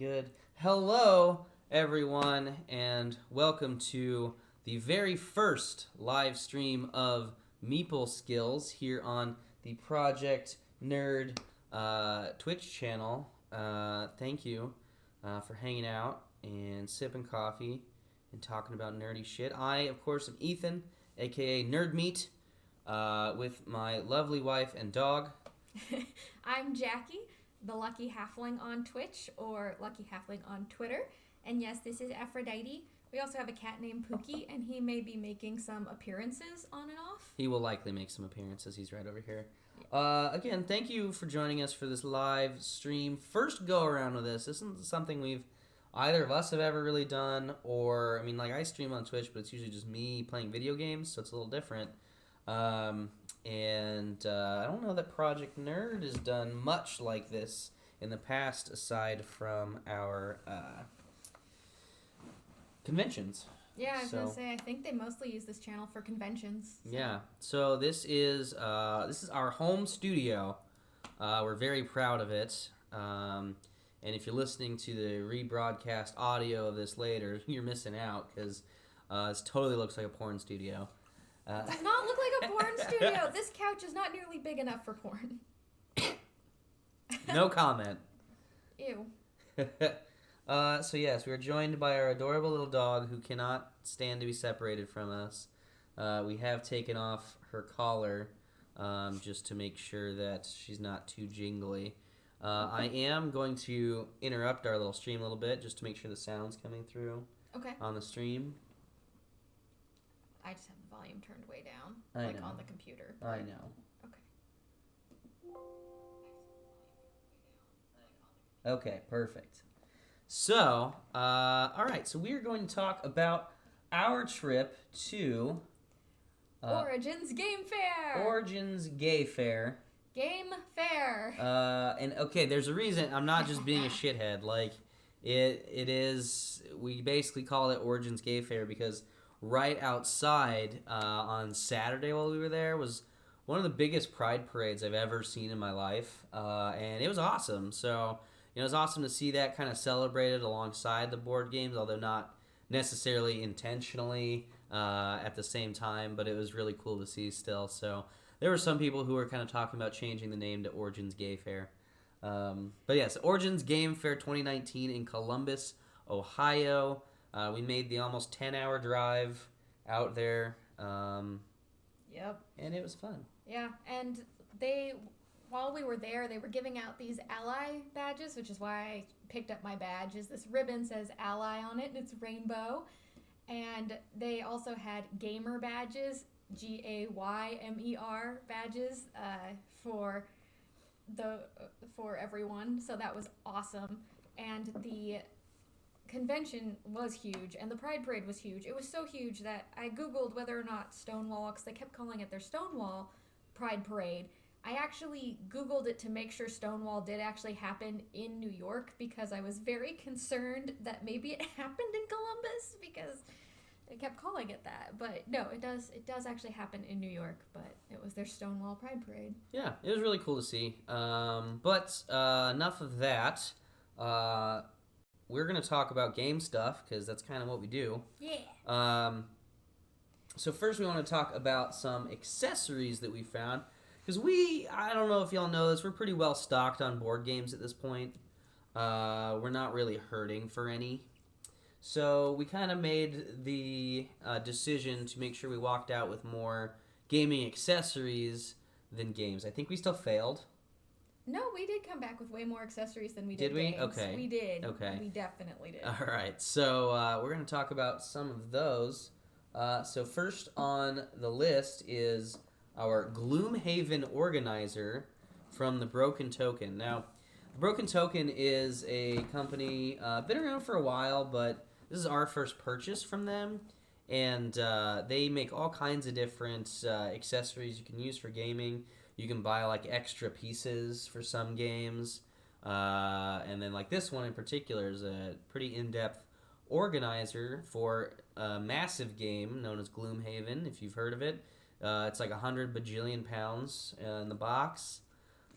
Good. Hello, everyone, and welcome to the very first live stream of Meeple skills here on the Project Nerd Twitch channel. Thank you for hanging out and sipping coffee and talking about nerdy shit. I, of course, am Ethan, aka Nerd Meat, with my lovely wife and dog. I'm Jackie, the Lucky Halfling on Twitch, or Lucky Halfling on Twitter. And yes, this is Aphrodite. We also have a cat named Pookie, and he may be making some appearances on and off. He will likely make some appearances. He's right over here. Again, thank you for joining us for this live stream. First go around with this. This isn't something either of us have ever really done, or, I mean, like, I stream on Twitch, but it's usually just me playing video games, so it's a little different. I don't know that Project Nerd has done much like this in the past, aside from our conventions. Yeah, I was gonna say, I think they mostly use this channel for conventions. So. Yeah, so this is our home studio. We're very proud of it. And if you're listening to the rebroadcast audio of this later, you're missing out because this totally looks like a porn studio. It does not look like a porn studio. This couch is not nearly big enough for porn. No comment. Ew. So yes, we are joined by our adorable little dog who cannot stand to be separated from us. We have taken off her collar just to make sure that she's not too jingly. I am going to interrupt our little stream a little bit just to make sure the sound's coming through on the stream. I just have the volume turned way down, on the computer. I know. Okay, perfect. So, all right, so we are going to talk about our trip to... Origins Game Fair! Origins Gay Fair. Game Fair! And, okay, there's a reason. I'm not just being a shithead. Like, it is... We basically call it Origins Gay Fair because right outside on Saturday while we were there was one of the biggest pride parades I've ever seen in my life. And it was awesome. So... it was awesome to see that kind of celebrated alongside the board games, although not necessarily intentionally at the same time, but it was really cool to see still. So there were some people who were kind of talking about changing the name to Origins Gay Fair. But yes, Origins Game Fair 2019 in Columbus, Ohio. We made the almost 10-hour drive out there. Yep. And it was fun. Yeah, and while we were there, they were giving out these ally badges, which is why I picked up my badge. This ribbon says ally on it, and it's rainbow. And they also had gamer badges, GAYMER badges, for everyone. So that was awesome. And the convention was huge, and the Pride Parade was huge. It was so huge that I Googled whether or not Stonewall, because they kept calling it their Stonewall Pride Parade. I actually Googled it to make sure Stonewall did actually happen in New York because I was very concerned that maybe it happened in Columbus because they kept calling it that. But no, it does actually happen in New York, but it was their Stonewall Pride Parade. Yeah, it was really cool to see. But enough of that. We're going to talk about game stuff because that's kind of what we do. Yeah. So first we want to talk about some accessories that we found. Because I don't know if y'all know this, we're pretty well stocked on board games at this point. We're not really hurting for any. So we kind of made the decision to make sure we walked out with more gaming accessories than games. I think we still failed. No, we did come back with way more accessories than we did. Did we? Games. Okay. We did. Okay. We definitely did. All right. So we're going to talk about some of those. So first on the list is our Gloomhaven Organizer from the Broken Token. Now, the Broken Token is a company, been around for a while, but this is our first purchase from them. And they make all kinds of different accessories you can use for gaming. You can buy like extra pieces for some games. And then like this one in particular is a pretty in-depth organizer for a massive game known as Gloomhaven, if you've heard of it. It's like 100 bajillion pounds in the box.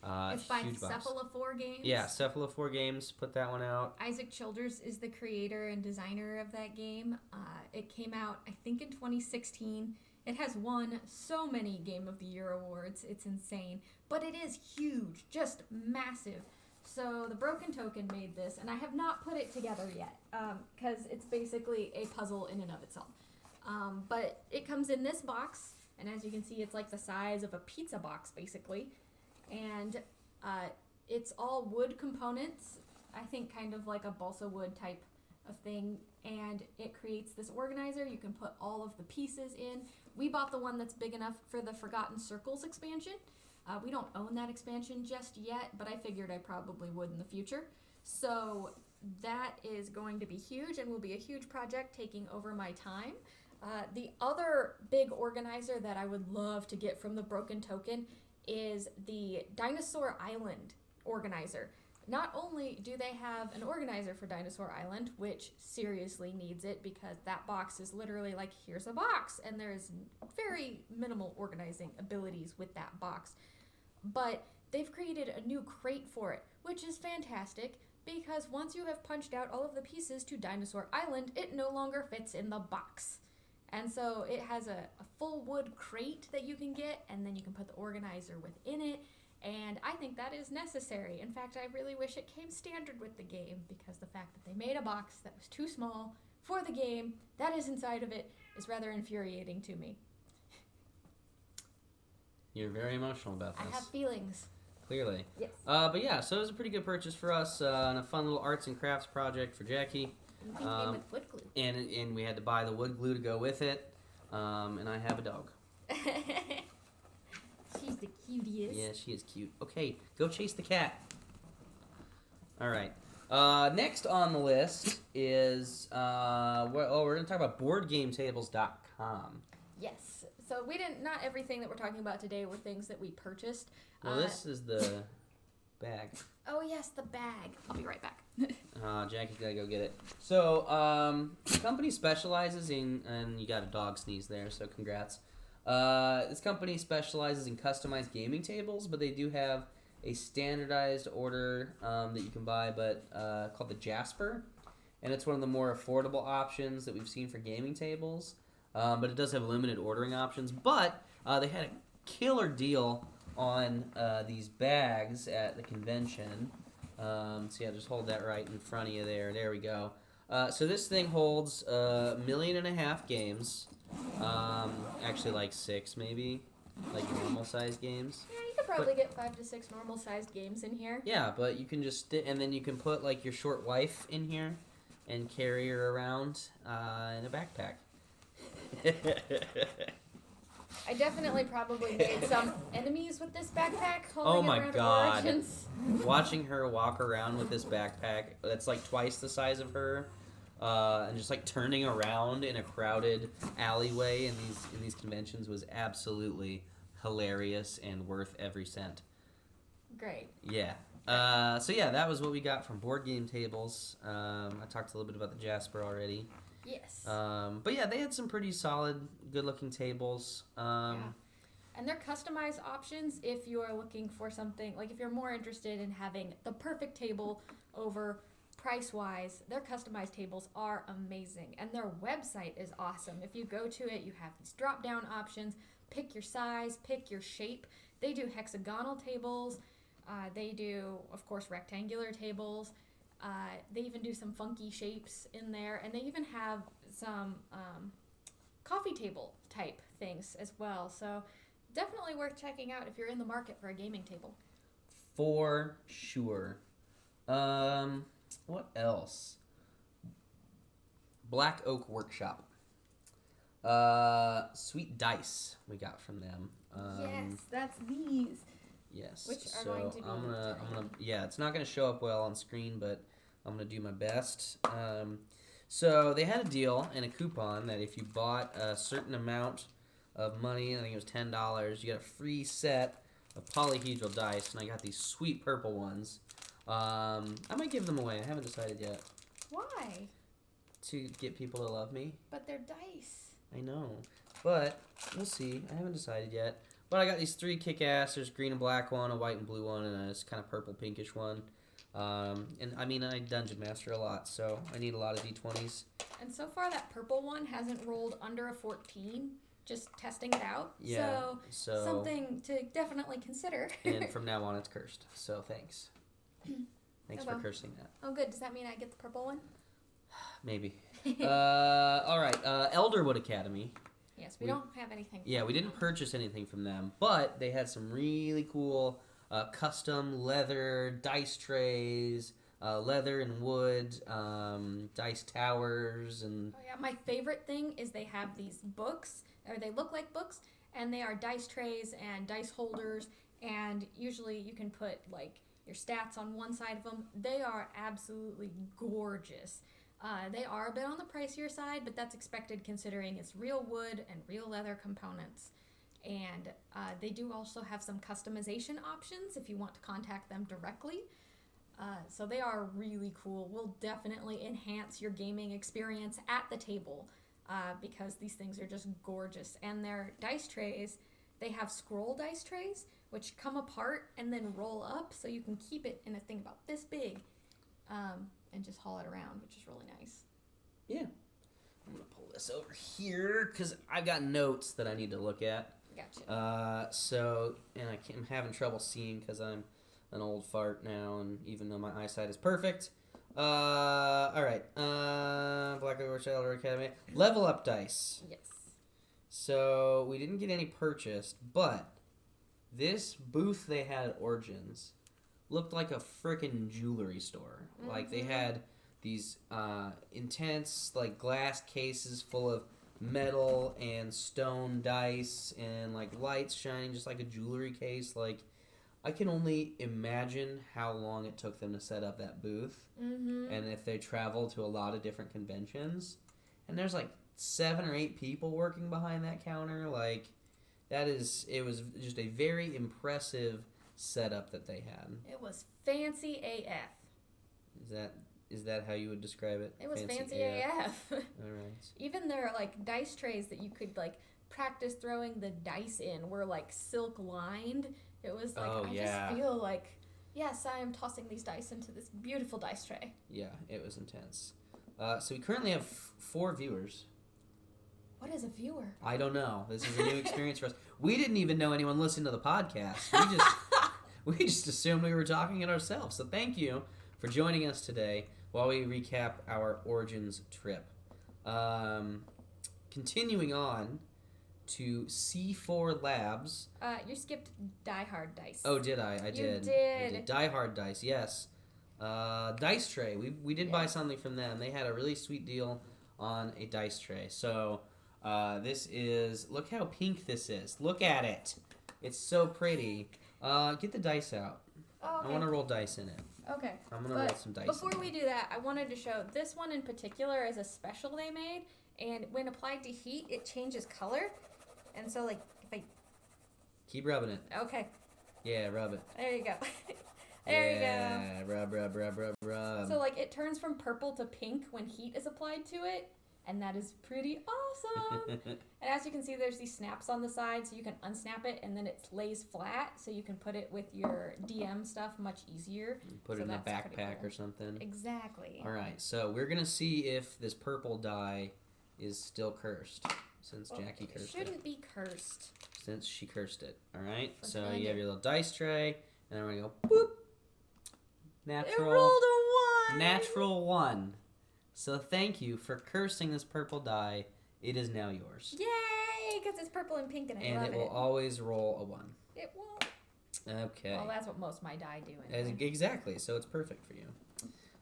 It's by huge box. Cephalophore Games. Yeah, Cephalophore Games put that one out. Isaac Childers is the creator and designer of that game. It came out, I think, in 2016. It has won so many Game of the Year awards. It's insane. But it is huge, just massive. So the Broken Token made this, and I have not put it together yet, because it's basically a puzzle in and of itself. But it comes in this box, and as you can see, it's like the size of a pizza box, basically. And it's all wood components, I think kind of like a balsa wood type of thing, and it creates this organizer. You can put all of the pieces in. We bought the one that's big enough for the Forgotten Circles expansion. We don't own that expansion just yet, but I figured I probably would in the future. So that is going to be huge and will be a huge project taking over my time. The other big organizer that I would love to get from the Broken Token is the Dinosaur Island organizer. Not only do they have an organizer for Dinosaur Island, which seriously needs it because that box is literally like, here's a box, and there's very minimal organizing abilities with that box. But they've created a new crate for it, which is fantastic because once you have punched out all of the pieces to Dinosaur Island, it no longer fits in the box. And so it has a full wood crate that you can get, and then you can put the organizer within it. And I think that is necessary. In fact, I really wish it came standard with the game because the fact that they made a box that was too small for the game that is inside of it is rather infuriating to me. You're very emotional about this. I have feelings. Clearly. Yes. But yeah, so it was a pretty good purchase for us and a fun little arts and crafts project for Jackie. We came with wood glue. And we had to buy the wood glue to go with it. And I have a dog. She's the cutest. Yeah, she is cute. Okay, go chase the cat. All right. Next on the list is we're going to talk about BoardGameTables.com. Yes. So not everything that we're talking about today were things that we purchased. Well, this is the bag. Oh yes, the bag. I'll be right back. Jackie's gotta go get it. So, the company specializes in, and you got a dog sneeze there, so congrats. This company specializes in customized gaming tables, but they do have a standardized order that you can buy, but called the Jasper, and it's one of the more affordable options that we've seen for gaming tables. But it does have limited ordering options. But they had a killer deal on these bags at the convention. So yeah, just hold that right in front of you there. There we go. So this thing holds 1.5 million games. Actually, like 6 maybe, like normal sized games. Yeah, you could probably get 5 to 6 normal sized games in here. Yeah, but you can just and then you can put like your short wife in here and carry her around in a backpack. I definitely probably made some enemies with this backpack. Oh my god. Origins. Watching her walk around with this backpack that's like twice the size of her, and just like turning around in a crowded alleyway in these conventions was absolutely hilarious and worth every cent. Great. Yeah. So yeah, that was what we got from Board Game Tables. I talked a little bit about the Jasper already. Yes. But yeah, they had some pretty solid, good-looking tables. Yeah. And they're customized options if you are looking for something, like if you're more interested in having the perfect table over price-wise, their customized tables are amazing. And their website is awesome. If you go to it, you have these drop-down options, pick your size, pick your shape. They do hexagonal tables. They do, of course, rectangular tables. They even do some funky shapes in there, and they even have some coffee table type things as well. So definitely worth checking out if you're in the market for a gaming table. For sure. What else? Black Oak Workshop. Sweet dice we got from them. Yes, that's these. Yes. Which are going to be I'm gonna yeah, it's not gonna show up well on screen, but I'm gonna do my best. So they had a deal and a coupon that if you bought a certain amount of money, I think it was $10, you got a free set of polyhedral dice, and I got these sweet purple ones. I might give them away. I haven't decided yet. Why? To get people to love me. But they're dice. I know, but we'll see. I haven't decided yet. But I got these 3 kick-ass. There's green and black one, a white and blue one, and a kind of purple pinkish one. And I mean, I dungeon master a lot, so I need a lot of d20s. And so far, that purple one hasn't rolled under a 14. Just testing it out. Yeah. So something to definitely consider. And from now on, it's cursed. So thanks. Thanks for cursing that. Oh, good. Does that mean I get the purple one? Maybe. All right. Elderwood Academy. Yes, we don't have anything. Yeah, we didn't purchase anything from them, but they had some really cool custom leather dice trays, leather and wood, dice towers, and... Oh, yeah, my favorite thing is they have these books, or they look like books, and they are dice trays and dice holders, and usually you can put, like, your stats on one side of them. They are absolutely gorgeous. They are a bit on the pricier side, but that's expected considering it's real wood and real leather components. And they do also have some customization options if you want to contact them directly. So they are really cool. Will definitely enhance your gaming experience at the table because these things are just gorgeous. And their dice trays, they have scroll dice trays, which come apart and then roll up so you can keep it in a thing about this big. And just haul it around, which is really nice. Yeah. I'm going to pull this over here because I've got notes that I need to look at. Gotcha. And I'm having trouble seeing because I'm an old fart now, and even though my eyesight is perfect. All right. Black Orchard Academy. Level up dice. Yes. So we didn't get any purchased, but this booth they had at Origins looked like a frickin' jewelry store. Mm-hmm. Like, they had these intense, like, glass cases full of metal and stone dice and, like, lights shining just like a jewelry case. Like, I can only imagine how long it took them to set up that booth. Mm-hmm. And if they travel to a lot of different conventions. And there's, like, 7 or 8 people working behind that counter. Like, it was just a very impressive setup that they had. It was fancy AF. Is that how you would describe it? It was fancy AF. All right. Even their like dice trays that you could like practice throwing the dice in were like silk lined. It was like just feel like yes, I am tossing these dice into this beautiful dice tray. Yeah, it was intense. So we currently have 4 viewers. What is a viewer? I don't know. This is a new experience for us. We didn't even know anyone listened to the podcast. We just assumed we were talking it ourselves. So thank you for joining us today while we recap our Origins trip. Continuing on to C4 Labs. You skipped Die Hard Dice. Oh, did I? I did. You did. Die Hard Dice, yes. Dice tray. We did buy something from them. They had a really sweet deal on a dice tray. So this is... Look how pink this is. Look at it. It's so pretty. Get the dice out. Oh, okay. I want to roll dice in it. Okay. I'm going to roll some dice. Before we do that, I wanted to show this one in particular is a special they made, and when applied to heat, it changes color. And so, like, if I... Keep rubbing it. Okay. Yeah, rub it. There you go. Yeah, rub. So, like, it turns from purple to pink when heat is applied to it. And that is pretty awesome. And as you can see, there's these snaps on the side, so you can unsnap it, and then it lays flat, so you can put it with your DM stuff much easier. Put it in a backpack or something. Exactly. All right, so we're going to see if this purple die is still cursed, since Jackie cursed it. It shouldn't be cursed. Since she cursed it. All right, so you have your little dice tray, and then we're going to go, boop. Natural. It rolled a 1. Natural 1. So thank you for cursing this purple die. It is now yours. Yay! Because it's purple and pink and I love it. And it will always roll a 1. It won't. Okay. Well, that's what most of my die do anyway. Exactly, so it's perfect for you.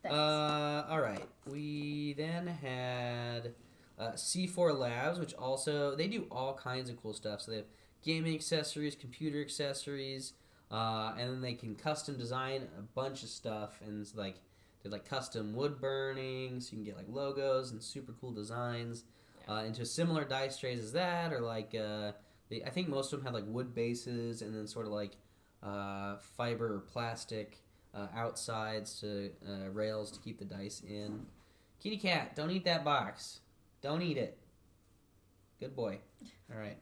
Thanks. All right. We then had C4 Labs, which also, they do all kinds of cool stuff. So they have gaming accessories, computer accessories, and then they can custom design a bunch of stuff, and it's like, did like custom wood burning, so you can get like logos and super cool designs into similar dice trays as that, or like I think most of them had like wood bases and then sort of like fiber or plastic outsides to rails to keep the dice in. Kitty cat, don't eat that box. Don't eat it. Good boy. All right.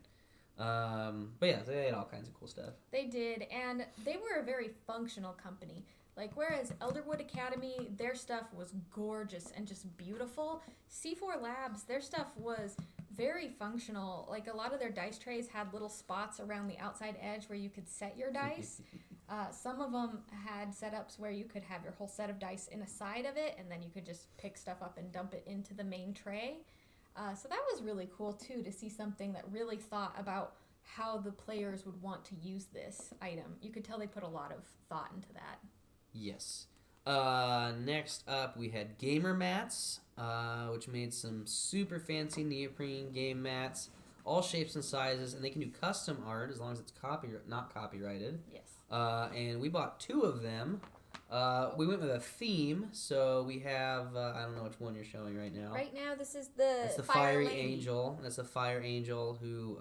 But yeah, they had all kinds of cool stuff. They did, and they were a very functional company. Like, whereas Elderwood Academy, their stuff was gorgeous and just beautiful, C4 Labs, their stuff was very functional. Like, a lot of their dice trays had little spots around the outside edge where you could set your dice. Some of them had setups where you could have your whole set of dice in a side of it, and then you could just pick stuff up and dump it into the main tray. So that was really cool, too, to see something that really thought about how the players would want to use this item. You could tell they put a lot of thought into that. Yes. Next up, we had gamer mats, which made some super fancy neoprene game mats, all shapes and sizes, and they can do custom art as long as it's not copyrighted. Yes. And we bought 2 of them. We went with a theme, so we have, I don't know which one you're showing right now. Right now, this is the It's the Fiery Angel. That's a fire angel who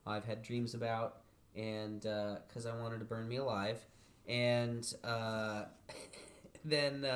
I've had dreams about, and because I wanted to burn me alive. And then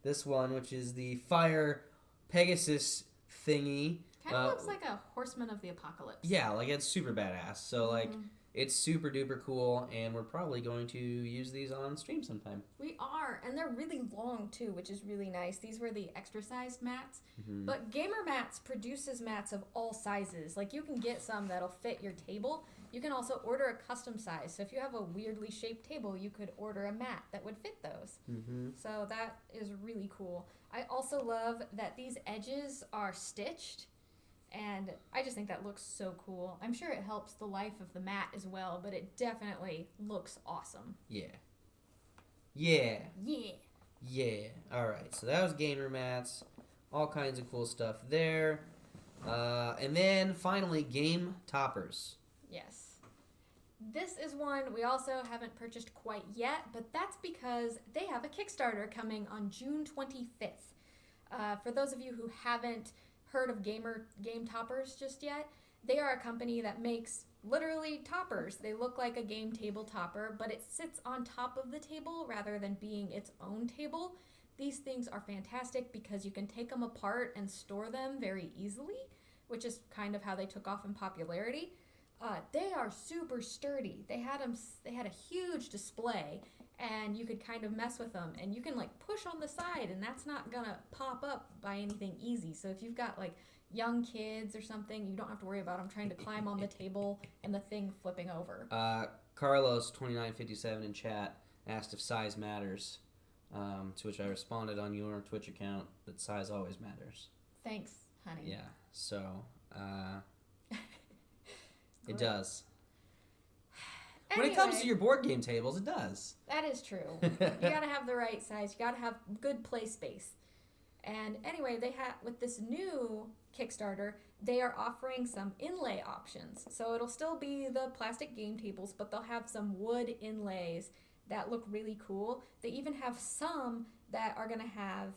this one, which is the Fire Pegasus thingy. Kind of looks like a Horseman of the Apocalypse. Yeah, like it's super badass. So like it's super duper cool, and we're probably going to use these on stream sometime. We are, and they're really long too, which is really nice. These were the extra sized mats, but Gamer Mats produces mats of all sizes. Like you can get some that'll fit your table. You can also order a custom size. So if you have a weirdly shaped table, you could order a mat that would fit those. So that is really cool. I also love that these edges are stitched. And I just think that looks so cool. I'm sure it helps the life of the mat as well, but it definitely looks awesome. Yeah. Alright, so that was gamer mats. All kinds of cool stuff there. And then finally, game toppers. Yes. This is one we also haven't purchased quite yet, but that's because they have a Kickstarter coming on June 25th. For those of you who haven't heard of game toppers just yet, they are a company that makes literally toppers. They look like a game table topper, but it sits on top of the table rather than being its own table. These things are fantastic because you can take them apart and store them very easily, which is kind of how they took off in popularity. They are super sturdy. They had a huge display, and you could kind of mess with them, and you can like push on the side, and that's not gonna pop up by anything easy. So if you've got like young kids or something, you don't have to worry about them trying to climb on the table and the thing flipping over. Carlos 2957 in chat asked if size matters, to which I responded on your Twitch account that size always matters. Thanks, honey. Yeah, so it does. When it comes to your board game tables, it does. That is true. You gotta have the right size. You gotta have good play space. And anyway, they have with this new Kickstarter, they are offering some inlay options. So it'll still be the plastic game tables, but they'll have some wood inlays that look really cool. They even have some that are gonna have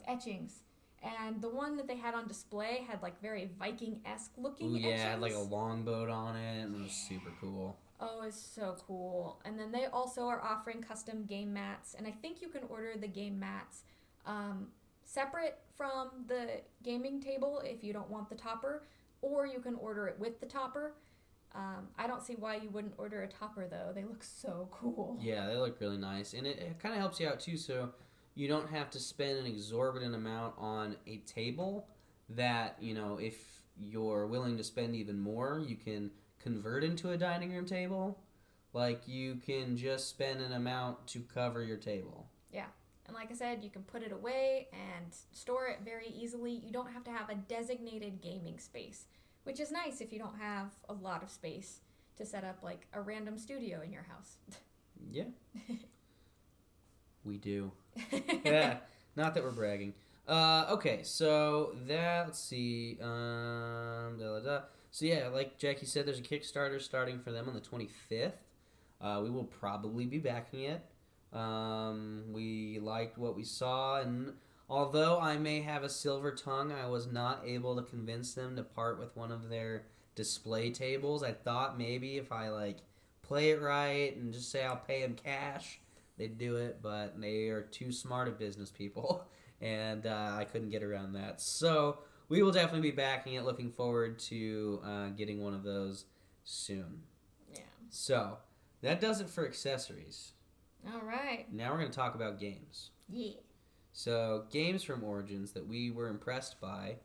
etchings. And the one that they had on display had like very Viking-esque looking etchings. Yeah, it had like a longboat on it, and it was super cool. Oh, it's so cool. And then they also are offering custom game mats, and I think you can order the game mats separate from the gaming table if you don't want the topper, or you can order it with the topper. I don't see why you wouldn't order a topper, though. They look so cool. Yeah, they look really nice, and it kind of helps you out, too, so you don't have to spend an exorbitant amount on a table that, you know, if you're willing to spend even more, you can convert into a dining room table. Like, you can just spend an amount to cover your table. Yeah. And like I said, you can put it away and store it very easily. You don't have to have a designated gaming space, which is nice if you don't have a lot of space to set up, like, a random studio in your house. Yeah. We do. Yeah, not that we're bragging. Okay, so let's see. So yeah, like Jackie said, there's a Kickstarter starting for them on the 25th. We will probably be backing it. We liked what we saw, and although I may have a silver tongue, I was not able to convince them to part with one of their display tables. I thought maybe if I like play it right and just say I'll pay them cash, they'd do it, but they are too smart of business people, and I couldn't get around that. So we will definitely be backing it. Looking forward to getting one of those soon. Yeah. So, that does it for accessories. All right. Now we're going to talk about games. Yeah. So, games from Origins that we were impressed by.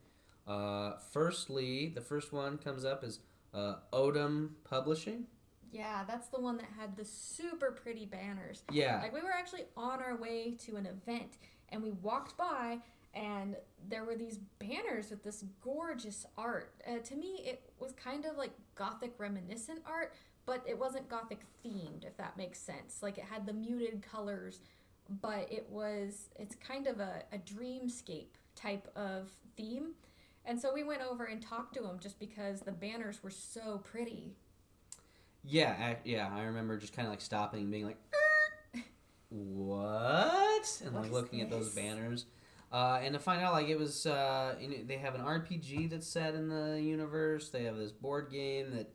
Firstly, the first one comes up is Odom Publishing. Yeah, that's the one that had the super pretty banners. Yeah. Like, we were actually on our way to an event, and we walked by, and there were these banners with this gorgeous art. To me, it was kind of like Gothic reminiscent art, but it wasn't Gothic themed, if that makes sense. Like, it had the muted colors, but it's kind of a dreamscape type of theme. And so we went over and talked to them just because the banners were so pretty. Yeah, I remember just kind of like stopping and being like, what? And like looking at those banners. And to find out, like, it was, they have an RPG that's set in the universe. They have this board game that,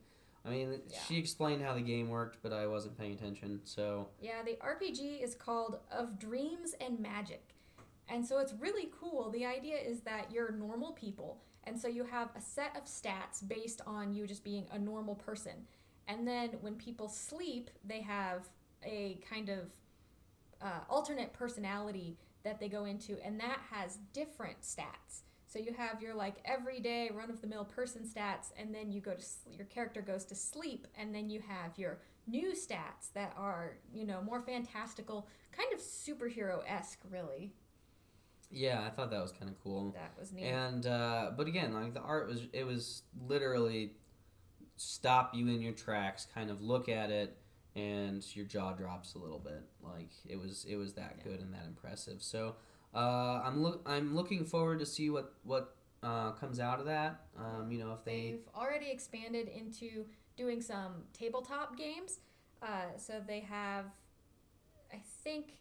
she explained how the game worked, but I wasn't paying attention, so. Yeah, the RPG is called Of Dreams and Magic. And so it's really cool. The idea is that you're normal people, and so you have a set of stats based on you just being a normal person. And then when people sleep, they have a kind of alternate personality that they go into, and that has different stats. So you have your like everyday run-of-the-mill person stats, and then your character goes to sleep, and then you have your new stats that are, more fantastical, kind of superhero-esque, really. Yeah, I thought that was kind of cool. That was neat. And but again, like the art was literally stop you in your tracks, kind of look at it, and your jaw drops a little bit. Like it was that good and that impressive. So I'm looking forward to see what comes out of that. If they've already expanded into doing some tabletop games. So they have, I think,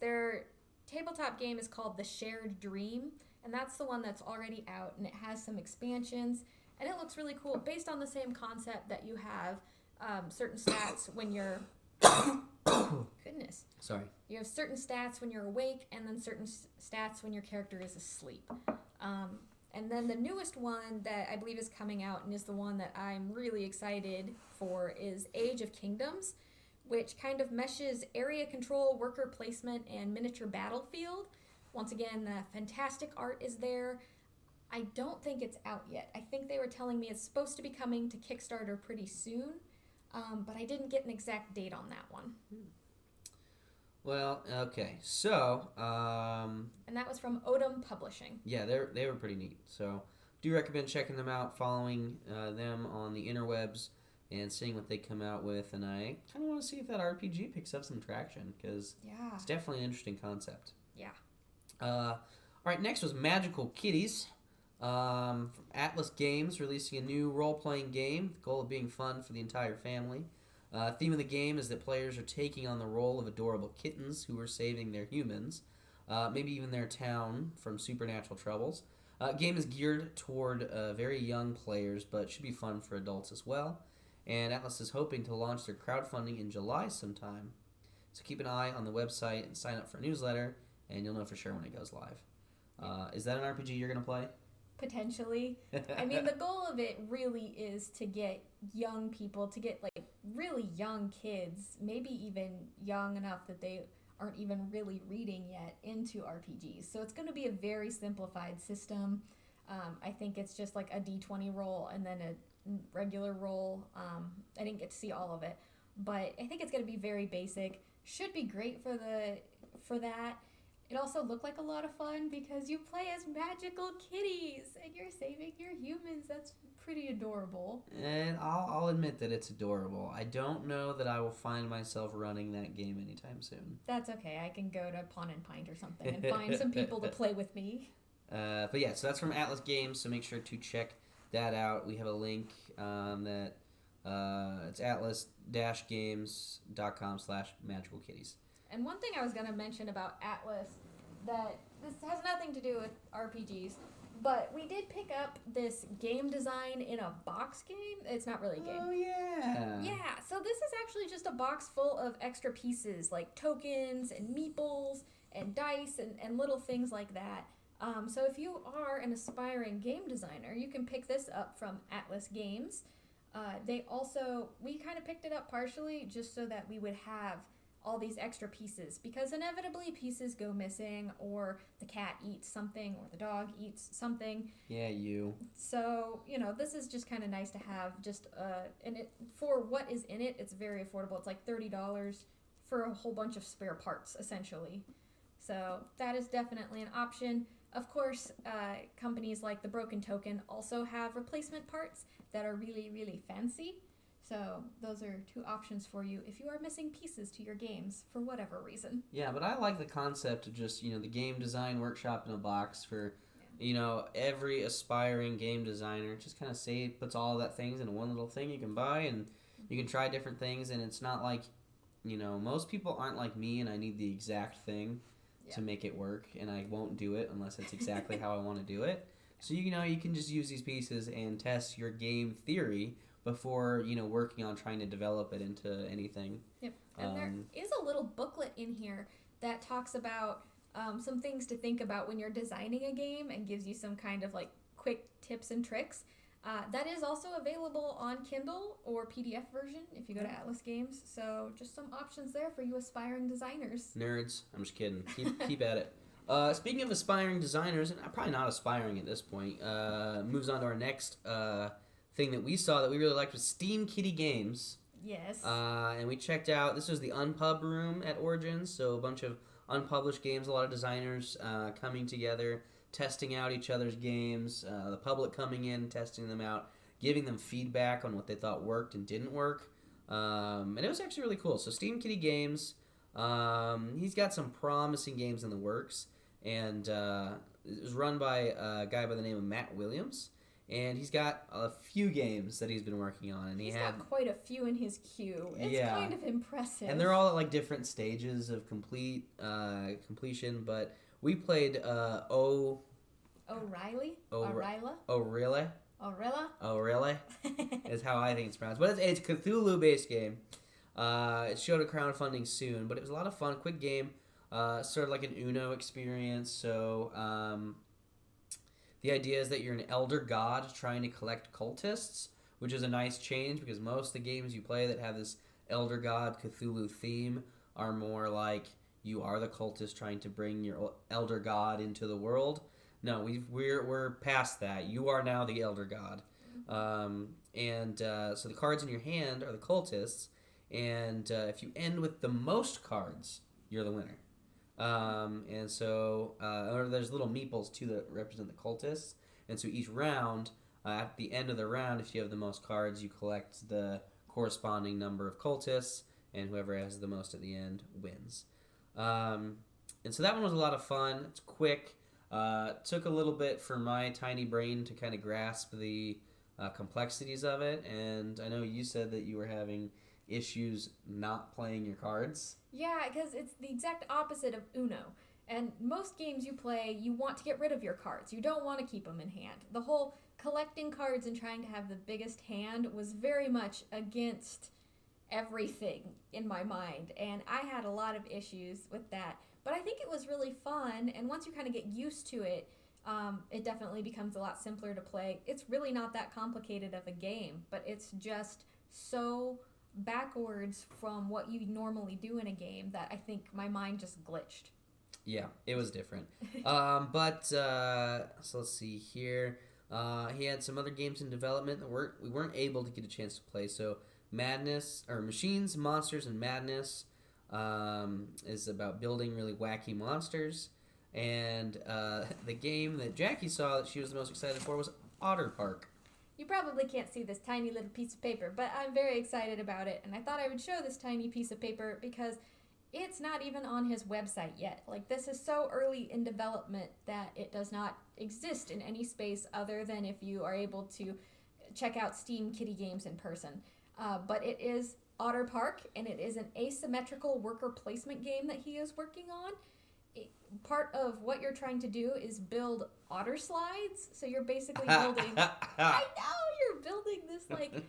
their tabletop game is called The Shared Dream, and that's the one that's already out, and it has some expansions, and it looks really cool, based on the same concept that you have certain stats when you're goodness. Sorry. You have certain stats when you're awake, and then certain stats when your character is asleep. And then the newest one that I believe is coming out, and is the one that I'm really excited for, is Age of Kingdoms, which kind of meshes area control, worker placement, and miniature battlefield. Once again, the fantastic art is there. I don't think it's out yet. I think they were telling me it's supposed to be coming to Kickstarter pretty soon, but I didn't get an exact date on that one. Well, okay, so and that was from Odom Publishing. Yeah, they were pretty neat. So do recommend checking them out, following them on the interwebs, and seeing what they come out with. And I kind of want to see if that RPG picks up some traction, because it's definitely an interesting concept. Yeah. All right, next was Magical Kitties. From Atlas Games, releasing a new role-playing game, the goal of being fun for the entire family. Theme of the game is that players are taking on the role of adorable kittens who are saving their humans, maybe even their town, from supernatural troubles. Game is geared toward very young players, but should be fun for adults as well. And Atlas is hoping to launch their crowdfunding in July sometime. So keep an eye on the website and sign up for a newsletter, and you'll know for sure when it goes live. Is that an RPG you're going to play? Potentially. I mean, the goal of it really is to get young people, to get like really young kids, maybe even young enough that they aren't even really reading yet, into RPGs. So it's going to be a very simplified system. I think it's just like a D20 roll and then a regular roll. I didn't get to see all of it, but I think it's going to be very basic. Should be great for that. It also looked like a lot of fun because you play as magical kitties and you're saving your humans. That's pretty adorable. And I'll admit that it's adorable. I don't know that I will find myself running that game anytime soon. That's okay. I can go to Pawn and Pint or something and find some people to play with me. But yeah, so that's from Atlas Games, so make sure to check that out. We have a link that it's atlas-games.com/magicalkitties. And one thing I was going to mention about Atlas, that this has nothing to do with RPGs, but we did pick up this game design in a box game. It's not really a game. Oh, yeah. Yeah, so this is actually just a box full of extra pieces, like tokens and meeples and dice and little things like that. So if you are an aspiring game designer, you can pick this up from Atlas Games. We kind of picked it up partially just so that we would have all these extra pieces, because inevitably pieces go missing, or the cat eats something, or the dog eats something. Yeah, you. So, this is just kind of nice to have. And for what is in it, it's very affordable. It's like $30 for a whole bunch of spare parts, essentially. So that is definitely an option. Of course, companies like the Broken Token also have replacement parts that are really, really fancy. So those are two options for you if you are missing pieces to your games for whatever reason. Yeah, but I like the concept of just, the game design workshop in a box for, every aspiring game designer. Just kind of puts all that things in one little thing you can buy, and you can try different things, and it's not like, most people aren't like me and I need the exact thing to make it work, and I won't do it unless it's exactly how I want to do it. So, you can just use these pieces and test your game theory before, working on trying to develop it into anything. Yep. And there is a little booklet in here that talks about some things to think about when you're designing a game and gives you some kind of like quick tips and tricks. That is also available on Kindle or PDF version if you go to Atlas Games. So just some options there for you aspiring designers. Nerds. I'm just kidding. Keep at it. Speaking of aspiring designers, and probably not aspiring at this point, moves on to our next thing that we saw that we really liked was Steam Kitty Games. Yes. And we checked out, this was the Unpub room at Origins, so a bunch of unpublished games, a lot of designers coming together, testing out each other's games, the public coming in, testing them out, giving them feedback on what they thought worked and didn't work. And it was actually really cool. So Steam Kitty Games, he's got some promising games in the works, and it was run by a guy by the name of Matt Williams. And he's got a few games that he's been working on, and he's got quite a few in his queue. It's kind of impressive. And they're all at like different stages of completion. But we played O'Reilly. O'Reilly is how I think it's pronounced. But it's a Cthulhu-based game. It showed at crowdfunding soon, but it was a lot of fun. Quick game, sort of like an Uno experience. So. The idea is that you're an elder god trying to collect cultists, which is a nice change because most of the games you play that have this elder god Cthulhu theme are more like you are the cultist trying to bring your elder god into the world. No, we're past that. You are now the elder god. So the cards in your hand are the cultists, and if you end with the most cards, you're the winner. There's little meeples too that represent the cultists, and so each round, at the end of the round, if you have the most cards, you collect the corresponding number of cultists, and whoever has the most at the end wins. And so that one was a lot of fun. It's quick. Took a little bit for my tiny brain to kind of grasp the complexities of it, and I know you said that you were having issues not playing your cards. Yeah, because it's the exact opposite of Uno. And most games you play, you want to get rid of your cards. You don't want to keep them in hand. The whole collecting cards and trying to have the biggest hand was very much against everything in my mind. And I had a lot of issues with that. But I think it was really fun. And once you kind of get used to it, it definitely becomes a lot simpler to play. It's really not that complicated of a game, but it's just so backwards from what you normally do in a game that I think my mind just glitched. Yeah, it was different. So let's see here. He had some other games in development that we weren't able to get a chance to play. So Machines, Monsters, and Madness is about building really wacky monsters. And the game that Jackie saw that she was the most excited for was Otter Park. You probably can't see this tiny little piece of paper, but I'm very excited about it. And I thought I would show this tiny piece of paper because it's not even on his website yet. Like, this is so early in development that it does not exist in any space other than if you are able to check out Steam Kitty Games in person. But it is Otter Park, and it is an asymmetrical worker placement game that he is working on. Part of what you're trying to do is build otter slides. So you're basically building... I know! You're building this, like,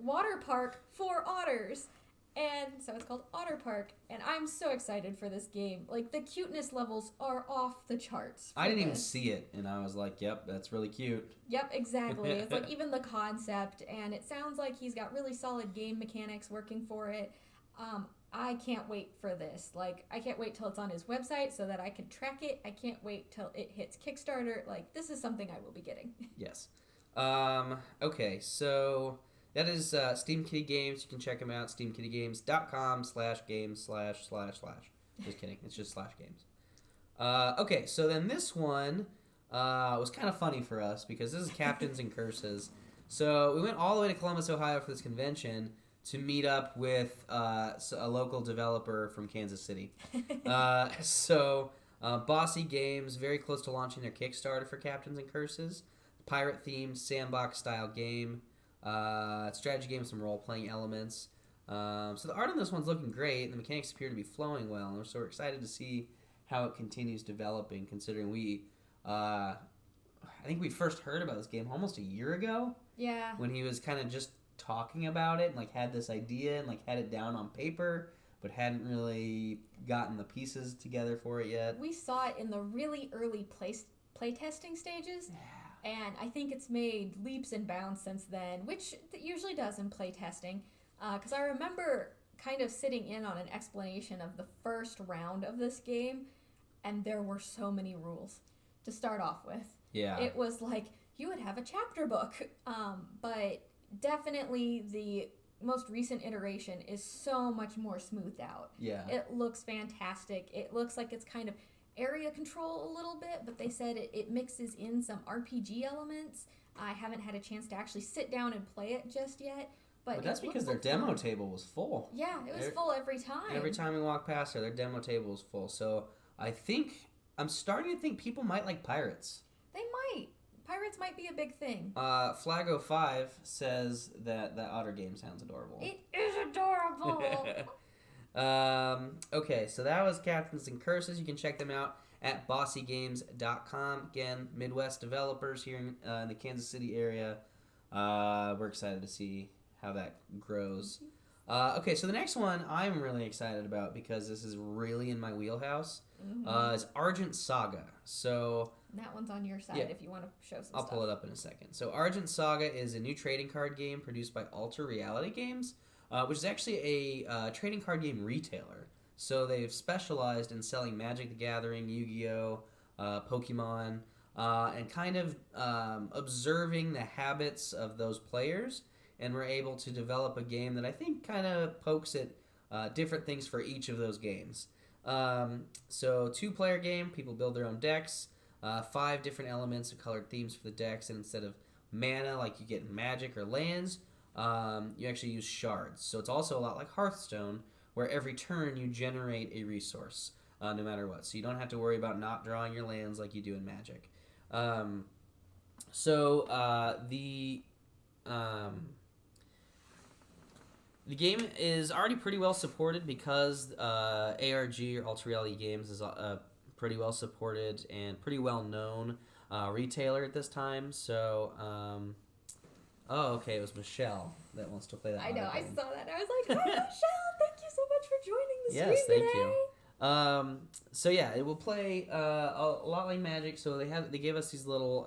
water park for otters. And so it's called Otter Park, and I'm so excited for this game. Like, the cuteness levels are off the charts. I didn't even see it, and I was like, yep, that's really cute. Yep, exactly. It's like even the concept, and it sounds like he's got really solid game mechanics working for it. I can't wait for this. Like, I can't wait till it's on his website so that I can track it. I can't wait till it hits Kickstarter. Like, this is something I will be getting. Yes. Okay, so that is Steam Kitty Games. You can check them out, steamkittygames.com/games//. Just kidding. It's just /games. Okay, so then this one was kind of funny for us because this is Captains and Curses. So we went all the way to Columbus, Ohio for this convention to meet up with a local developer from Kansas City. Bossy Games, very close to launching their Kickstarter for Captains and Curses. Pirate-themed, sandbox-style game. Strategy game with some role-playing elements. So the art on this one's looking great, and the mechanics appear to be flowing well, and so we're excited to see how it continues developing, considering I think we first heard about this game almost a year ago. Yeah. When he was kind of just talking about it, and like had this idea, and like had it down on paper, but hadn't really gotten the pieces together for it yet. We saw it in the really early playtesting stages. Yeah. And I think it's made leaps and bounds since then, which it usually does in playtesting. Because I remember kind of sitting in on an explanation of the first round of this game, and there were so many rules to start off with. Yeah. It was like, you would have a chapter book. But definitely the most recent iteration is so much more smoothed out. Yeah. It looks fantastic. It looks like it's kind of area control a little bit, but they said it mixes in some RPG elements. I haven't had a chance to actually sit down and play it just yet. But that's because their demo table was full. Yeah, it was full every time. Every time we walk past their demo table was full. So I'm starting to think people might like pirates. They might. Pirates might be a big thing. Flag05 says that Otter game sounds adorable. It is adorable. Okay, so that was Captains and Curses. You can check them out at bossygames.com. Again, Midwest developers here in the Kansas City area. We're excited to see how that grows. Okay, so the next one I'm really excited about because this is really in my wheelhouse. Is Argent Saga. So that one's on your side if you want to show some I'll stuff. pull it up in a second. So Argent Saga is a new trading card game produced by Alter Reality Games, which is actually a trading card game retailer. So they've specialized in selling Magic the Gathering, Yu-Gi-Oh!, Pokemon, and kind of observing the habits of those players, and we're able to develop a game that I think kind of pokes at different things for each of those games. So 2-player game, people build their own decks, 5 different elements of colored themes for the decks, and instead of mana like you get in Magic or lands, you actually use shards. So it's also a lot like Hearthstone, where every turn you generate a resource, no matter what. So you don't have to worry about not drawing your lands like you do in Magic. The game is already pretty well supported because ARG, or Alter Reality Games, is a pretty well supported and pretty well known retailer at this time. So, it was Michelle that wants to play that. I know, I game. saw that. I was like, hi, Michelle, thank you so much for joining the stream Yes, thank today. you. It will play a lot like Magic. So they gave us these little.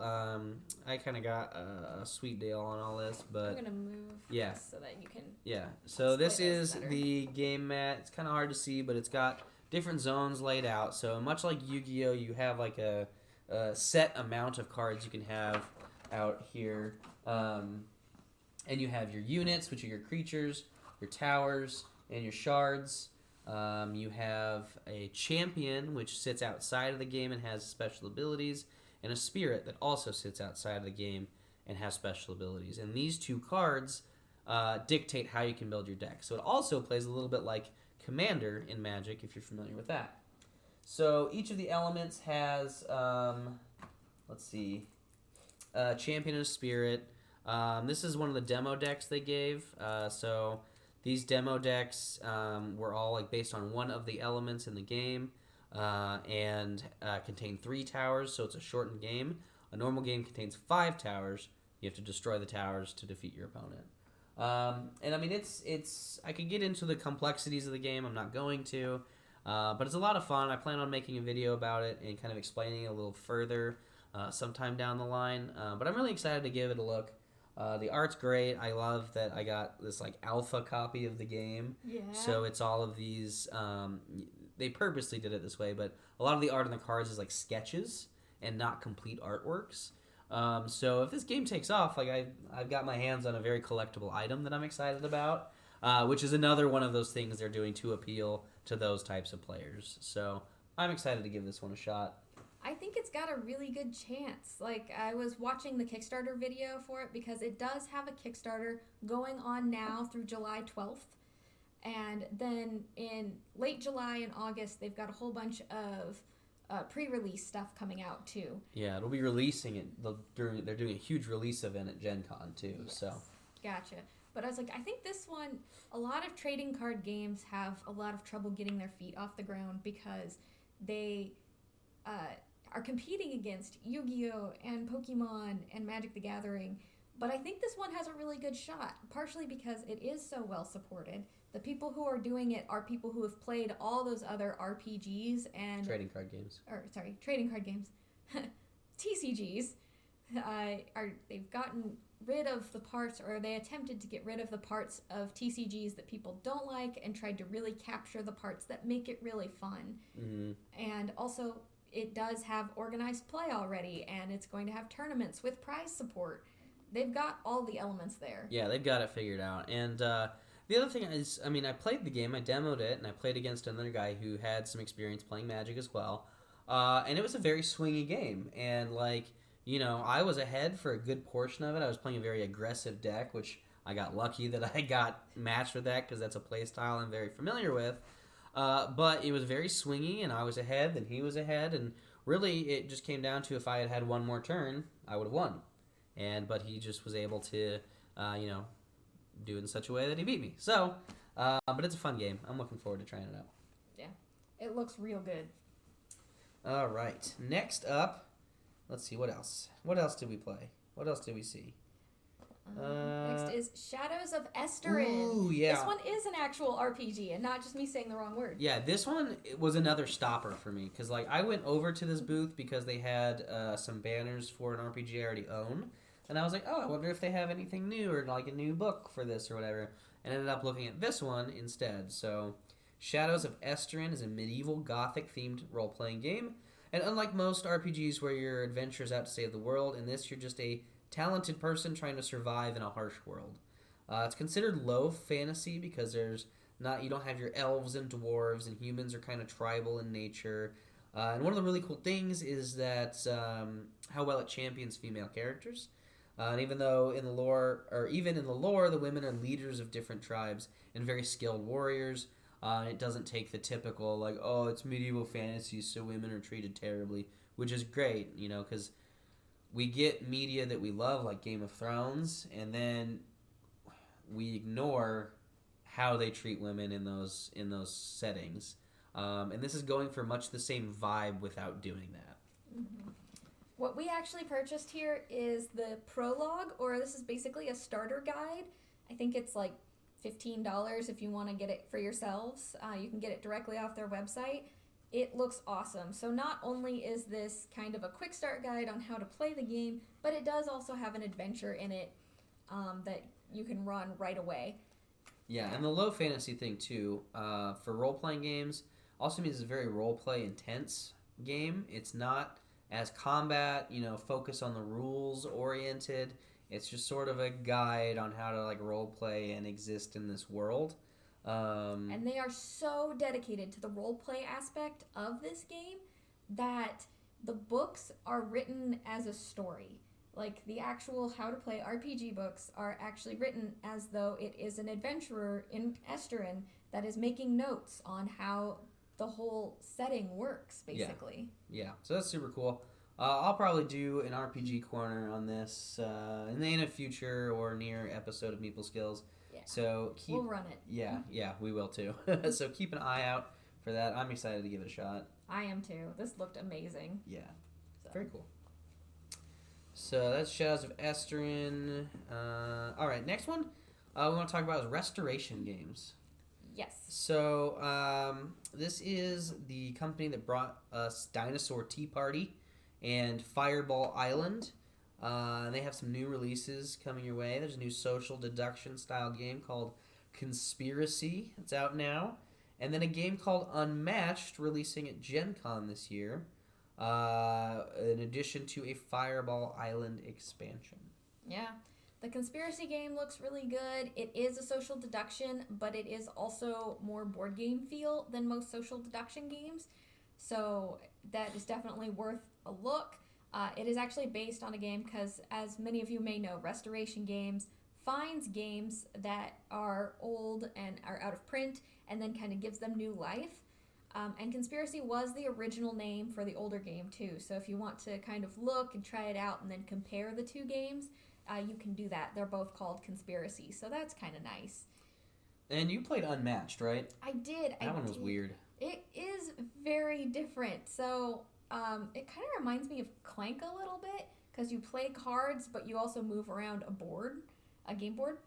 I kind of got a sweet deal on all this, but I'm gonna move this so that you can. Yeah. So this is better. the game mat. It's kind of hard to see, but it's got different zones laid out. So much like Yu-Gi-Oh, you have like a set amount of cards you can have out here, and you have your units, which are your creatures, your towers, and your shards. You have a champion, which sits outside of the game and has special abilities, and a spirit that also sits outside of the game and has special abilities. And these 2 cards dictate how you can build your deck. So it also plays a little bit like Commander in Magic, if you're familiar with that. So each of the elements has, a champion and a spirit. This is one of the demo decks they gave. So these demo decks were all like based on one of the elements in the game and contain 3 towers, so it's a shortened game. A normal game contains 5 towers. You have to destroy the towers to defeat your opponent. And I mean, it's I could get into the complexities of the game. I'm not going to, but it's a lot of fun. I plan on making a video about it and kind of explaining it a little further sometime down the line. But I'm really excited to give it a look. The art's great. I love that I got this like alpha copy of the game. Yeah. So it's all of these. They purposely did it this way, but a lot of the art on the cards is like sketches and not complete artworks. So if this game takes off, like I've got my hands on a very collectible item that I'm excited about, which is another one of those things they're doing to appeal to those types of players. So I'm excited to give this one a shot. I think it's got a really good chance. Like, I was watching the Kickstarter video for it because it does have a Kickstarter going on now through July 12th. And then in late July and August, they've got a whole bunch of pre-release stuff coming out too. Yeah, it'll be releasing it. They're doing a huge release event at Gen Con too. Yes. So Gotcha. But I was like, I think this one, a lot of trading card games have a lot of trouble getting their feet off the ground because they are competing against Yu-Gi-Oh! And Pokemon and Magic the Gathering. But I think this one has a really good shot, partially because it is so well supported. The people who are doing it are people who have played all those other RPGs and... trading card games. Trading card games. TCGs. They've gotten rid of the parts, or they attempted to get rid of the parts of TCGs that people don't like and tried to really capture the parts that make it really fun. Mm-hmm. And also, it does have organized play already, and it's going to have tournaments with prize support. They've got all the elements there. Yeah, they've got it figured out. And the other thing is, I mean, I played the game, I demoed it, and I played against another guy who had some experience playing Magic as well. And it was a very swingy game. And, like, you know, I was ahead for a good portion of it. I was playing a very aggressive deck, which I got lucky that I got matched with that because that's a play style I'm very familiar with. But it was very swingy, and I was ahead, then he was ahead, and really it just came down to if I had had one more turn, I would have won. But he just was able to, do it in such a way that he beat me. So, but it's a fun game. I'm looking forward to trying it out. Yeah, it looks real good. All right, next up, let's see, what else? What else did we play? What else did we see? Next is Shadows of Estrin. Ooh, yeah. This one is an actual RPG and not just me saying the wrong word. Yeah, this one was another stopper for me because, like, I went over to this booth because they had some banners for an RPG I already own, and I was like, oh, I wonder if they have anything new or like a new book for this or whatever, and ended up looking at this one instead. So, Shadows of Estrin is a medieval gothic themed role playing game, and unlike most RPGs where your adventure is out to save the world, in this you're just a talented person trying to survive in a harsh world. It's considered low fantasy because you don't have your elves and dwarves, and humans are kind of tribal in nature. And one of the really cool things is that how well it champions female characters. And even in the lore, the women are leaders of different tribes and very skilled warriors. It doesn't take the typical, like, oh, it's medieval fantasy, so women are treated terribly, which is great, because we get media that we love, like Game of Thrones, and then we ignore how they treat women in those settings. And this is going for much the same vibe without doing that. Mm-hmm. What we actually purchased here is the prologue, or this is basically a starter guide. I think it's like $15 if you want to get it for yourselves. You can get it directly off their website. It looks awesome. So not only is this kind of a quick start guide on how to play the game, but it does also have an adventure in it that you can run right away. Yeah, and the low fantasy thing too, for role-playing games, also means it's a very role-play intense game. It's not as combat, focus on the rules oriented. It's just sort of a guide on how to like role-play and exist in this world. And they are so dedicated to the role-play aspect of this game that the books are written as a story. Like, the actual how to play RPG books are actually written as though it is an adventurer in Estrin that is making notes on how the whole setting works, basically. Yeah. So that's super cool. I'll probably do an RPG corner on this in a future or near episode of Meeple Skills. Yeah. So we'll run it. Yeah, we will too. So keep an eye out for that. I'm excited to give it a shot. I am too. This looked amazing. Yeah. Very cool. So that's Shadows of Estrin. All right, next one. we want to talk about is restoration games. Yes. So this is the company that brought us Dinosaur Tea Party and Fireball Island. They have some new releases coming your way. There's a new social deduction style game called Conspiracy. It's out now. And then a game called Unmatched releasing at Gen Con this year. In addition to a Fireball Island expansion. Yeah. The Conspiracy game looks really good. It is a social deduction, but it is also more board game feel than most social deduction games. So that is definitely worth a look. It is actually based on a game because, as many of you may know, restoration games finds games that are old and are out of print and then kind of gives them new life. And Conspiracy was the original name for the older game too. So if you want to kind of look and try it out and then compare the two games, you can do that. They're both called Conspiracy, so that's kind of nice. And you played Unmatched, right? I did. That one was weird. It is very different. So it kind of reminds me of Clank a little bit because you play cards, but you also move around a game board.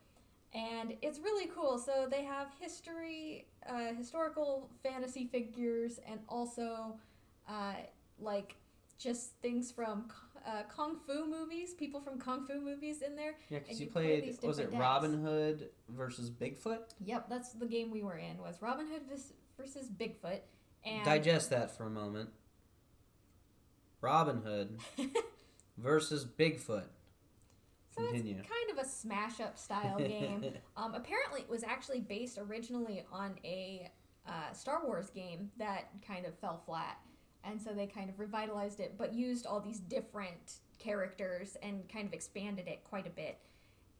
And it's really cool. So they have historical fantasy figures, and also just things from Kung Fu movies, people from Kung Fu movies in there. Yeah, because you played, was it Robin Hood versus Bigfoot? Yep, that's the game we were in, was Robin Hood versus Bigfoot. And digest that for a moment. Robin Hood versus Bigfoot. Continue. So it's kind of a smash-up style game. Apparently, it was actually based originally on a Star Wars game that kind of fell flat. And so they kind of revitalized it, but used all these different characters and kind of expanded it quite a bit.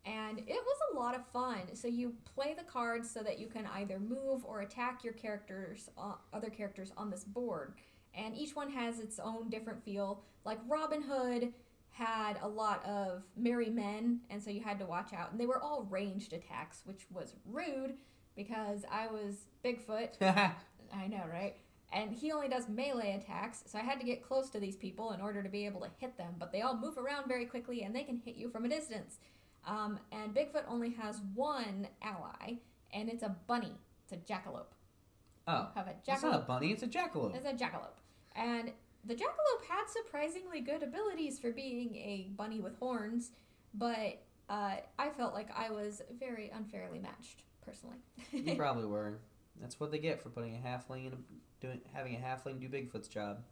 And it was a lot of fun. So you play the cards so that you can either move or attack your characters, other characters on this board. And each one has its own different feel. Like Robin Hood had a lot of merry men, and so you had to watch out. And they were all ranged attacks, which was rude because I was Bigfoot. I know, right? And he only does melee attacks, so I had to get close to these people in order to be able to hit them. But they all move around very quickly, and they can hit you from a distance. And Bigfoot only has one ally, and it's a bunny. It's a jackalope. Oh, it's not a bunny, it's a jackalope. It's a jackalope. And the jackalope had surprisingly good abilities for being a bunny with horns, but I felt like I was very unfairly matched, personally. You probably were. That's what they get for putting a halfling having a halfling do Bigfoot's job.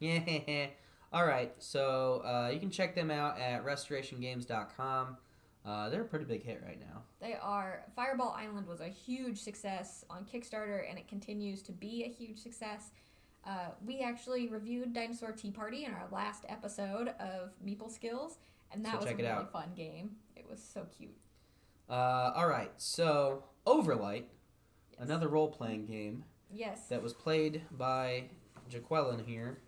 Yeah. All right, so you can check them out at restorationgames.com. They're a pretty big hit right now. They are. Fireball Island was a huge success on Kickstarter, and it continues to be a huge success. We actually reviewed Dinosaur Tea Party in our last episode of Meeple Skills, and that was a really fun game. It was so cute. All right, so Overlight, another role-playing game. Yes. That was played by Jaqueline here.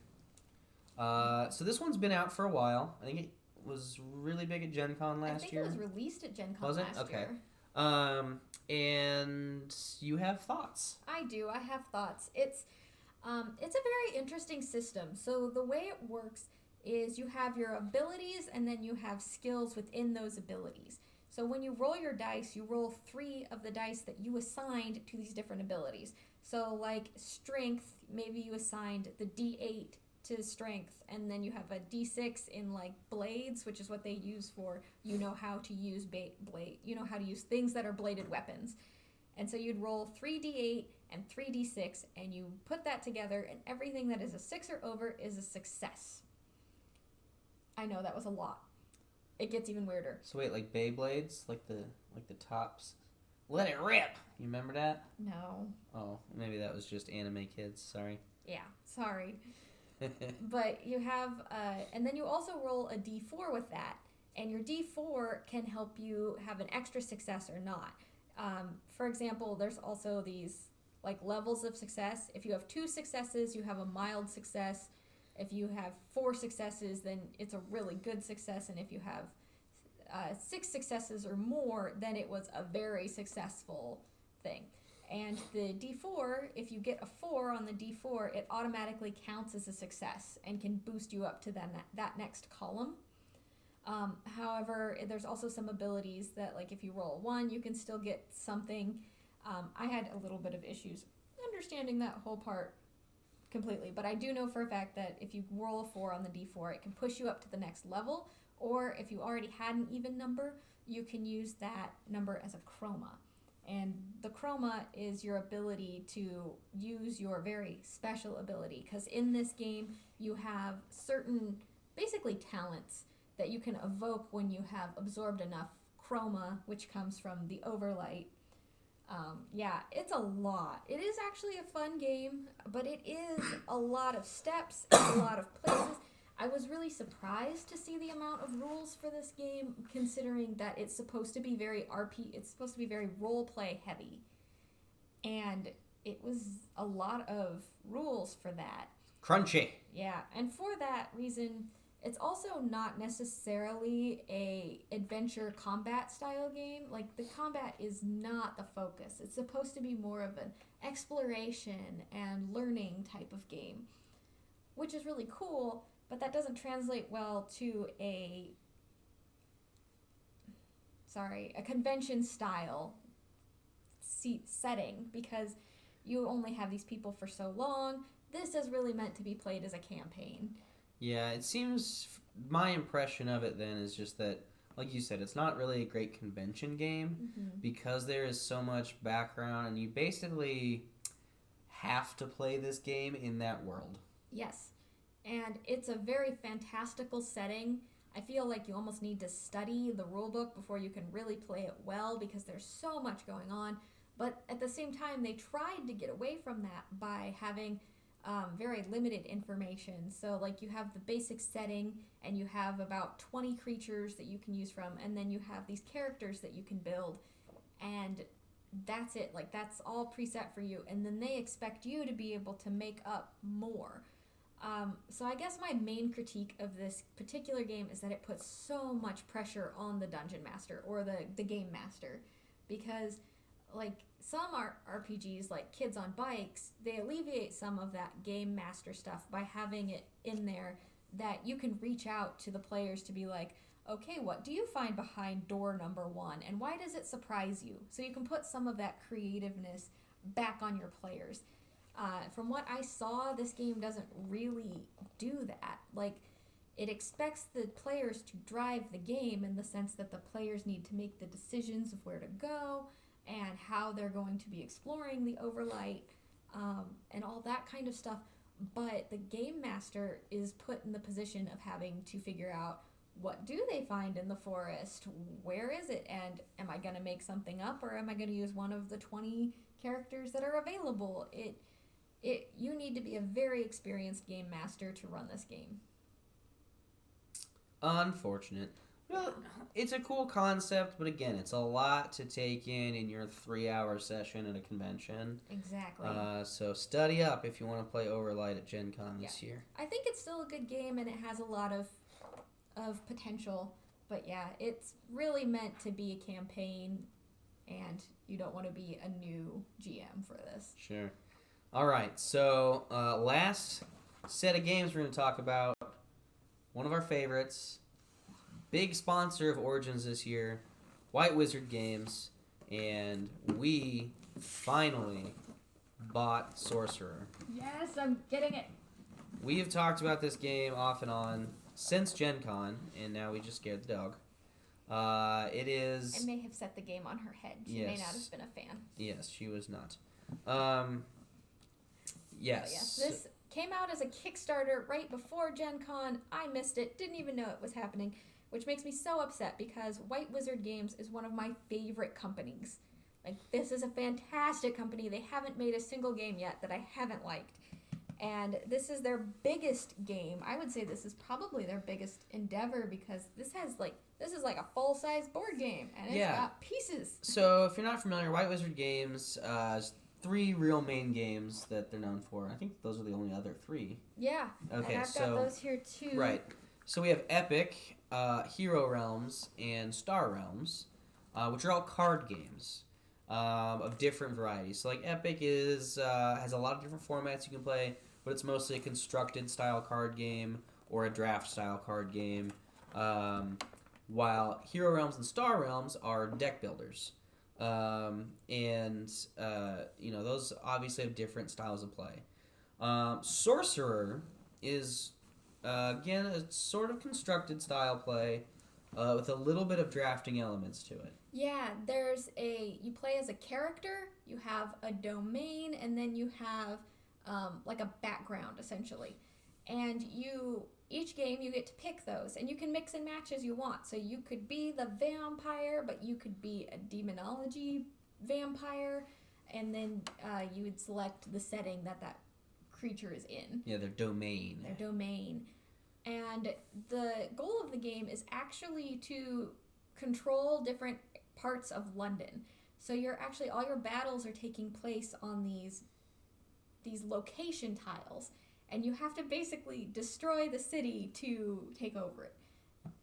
So this one's been out for a while. I think it was really big at Gen Con last year. I think it was released at Gen Con last year. And you have thoughts. I do. I have thoughts. It's a very interesting system. So the way it works is you have your abilities and then you have skills within those abilities. So when you roll your dice, you roll 3 of the dice that you assigned to these different abilities. So like strength, maybe you assigned the D8 to strength, and then you have a D6 in like blades, which is what they use for how to use how to use things that are bladed weapons. And so you'd roll 3d8 and 3d6, and you put that together, and everything that is a 6 or over is a success. I know that was a lot. It gets even weirder. So wait, like Beyblades, like the tops. Let it rip. You remember that? No. Oh, maybe that was just anime kids. Sorry. Yeah, sorry. But you have, and then you also roll a d4 with that, and your d4 can help you have an extra success or not. For example, there's also these like levels of success. If you have 2 successes, you have a mild success. If you have 4 successes, then it's a really good success. And if you have 6 successes or more, then it was a very successful thing. And the D4, if you get a 4 on the D4, it automatically counts as a success and can boost you up to that next column. However, there's also some abilities that, like, if you roll a 1, you can still get something. I had a little bit of issues understanding that whole part completely, but I do know for a fact that if you roll a 4 on the d4, it can push you up to the next level, or if you already had an even number, you can use that number as a chroma. And the chroma is your ability to use your very special ability, because in this game you have certain basically talents that you can evoke when you have absorbed enough chroma, which comes from the overlight. Yeah, it's a lot. It is actually a fun game, but it is a lot of steps and a lot of places. I was really surprised to see the amount of rules for this game, considering that it's supposed to be very it's supposed to be very role play heavy. And it was a lot of rules for that. Crunchy. Yeah, and for that reason, it's also not necessarily a adventure combat style game. Like, the combat is not the focus. It's supposed to be more of an exploration and learning type of game, which is really cool, but that doesn't translate well to a convention style setting, because you only have these people for so long. This is really meant to be played as a campaign. Yeah, it seems, my impression of it then is just that, like you said, it's not really a great convention game, because there is so much background, and you basically have to play this game in that world. Yes, and it's a very fantastical setting. I feel like you almost need to study the rulebook before you can really play it well, because there's so much going on. But at the same time, they tried to get away from that by having very limited information. So, like, you have the basic setting, and you have about 20 creatures that you can use from, and then you have these characters that you can build, and that's it. Like, that's all preset for you, and then they expect you to be able to make up more. So I guess my main critique of this particular game is that it puts so much pressure on the dungeon master, or the game master, because, like, some RPGs, like Kids on Bikes, they alleviate some of that game master stuff by having it in there that you can reach out to the players to be like, okay, what do you find behind door number 1, and why does it surprise you? So you can put some of that creativeness back on your players. From what I saw, this game doesn't really do that. Like, it expects the players to drive the game, in the sense that the players need to make the decisions of where to go and how they're going to be exploring the overlight, and all that kind of stuff. But the game master is put in the position of having to figure out, what do they find in the forest? Where is it? And am I going to make something up, or am I going to use one of the 20 characters that are available? You need to be a very experienced game master to run this game. Unfortunate. Well, it's a cool concept, but again, it's a lot to take in your 3-hour session at a convention. Exactly. So study up if you want to play Overlight at Gen Con this year. I think it's still a good game, and it has a lot of potential. But yeah, it's really meant to be a campaign, and you don't want to be a new GM for this. Sure. All right, so last set of games we're going to talk about, one of our favorites, big sponsor of Origins this year, White Wizard Games, and we finally bought Sorcerer. Yes, I'm getting it. We have talked about this game off and on since Gen Con, and now we just scared the dog. It is... I may have set the game on her head. She may not have been a fan. Yes, she was not. Yes. This came out as a Kickstarter right before Gen Con. I missed it. Didn't even know it was happening, which makes me so upset, because White Wizard Games is one of my favorite companies. Like, this is a fantastic company. They haven't made a single game yet that I haven't liked. And this is their biggest game. I would say this is probably their biggest endeavor, because this is like a full-size board game, and it's got pieces. So if you're not familiar, White Wizard Games is 3 real main games that they're known for. I think those are the only other 3. Yeah. Okay, and I've got those here too. Right. So we have Epic, Hero Realms, and Star Realms, which are all card games of different varieties. So, like, Epic has a lot of different formats you can play, but it's mostly a constructed style card game or a draft style card game. while Hero Realms and Star Realms are deck builders. Those obviously have different styles of play. Sorcerer is, again, a sort of constructed style play with a little bit of drafting elements to it. Yeah, you play as a character, you have a domain, and then you have like a background, essentially. And each game you get to pick those, and you can mix and match as you want. So you could be the vampire, but you could be a demonology vampire, and then you would select the setting that creature is in. Yeah, their domain. And the goal of the game is actually to control different parts of London. So all your battles are taking place on these location tiles, and you have to basically destroy the city to take over it.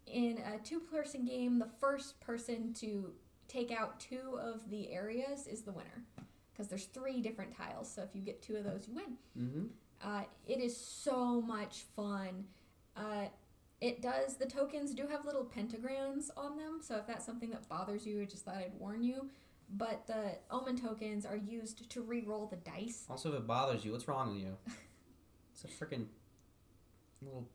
In a 2-person game, the first person to take out 2 of the areas is the winner, because there's 3 different tiles, so if you get 2 of those, you win. Mm-hmm. It is so much fun. The tokens do have little pentagrams on them, so if that's something that bothers you, I just thought I'd warn you. But the omen tokens are used to re-roll the dice. Also, if it bothers you, what's wrong with you? It's a freaking little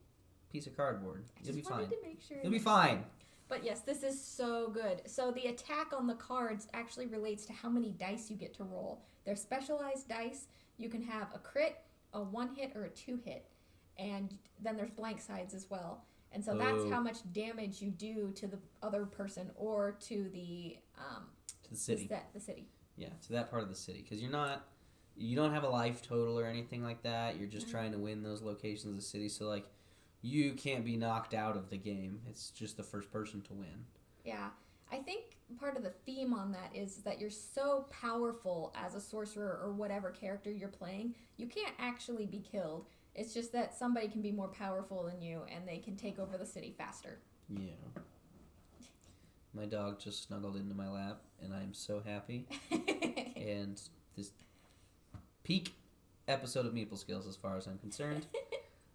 piece of cardboard. You'll be fine. To make sure You'll be fine. But yes, this is so good. So the attack on the cards actually relates to how many dice you get to roll. They're specialized dice. You can have a crit, a 1-hit, or a 2-hit. And then there's blank sides as well. And so that's how much damage you do to the other person or to the city. The city. Yeah, to that part of the city. Because you don't have a life total or anything like that. You're just trying to win those locations of the city. So, like, you can't be knocked out of the game. It's just the first person to win. Yeah. I think part of the theme on that is that you're so powerful as a sorcerer or whatever character you're playing, you can't actually be killed. It's just that somebody can be more powerful than you, and they can take over the city faster. Yeah. My dog just snuggled into my lap, and I'm so happy. And this peak episode of Meeple Skills as far as I'm concerned.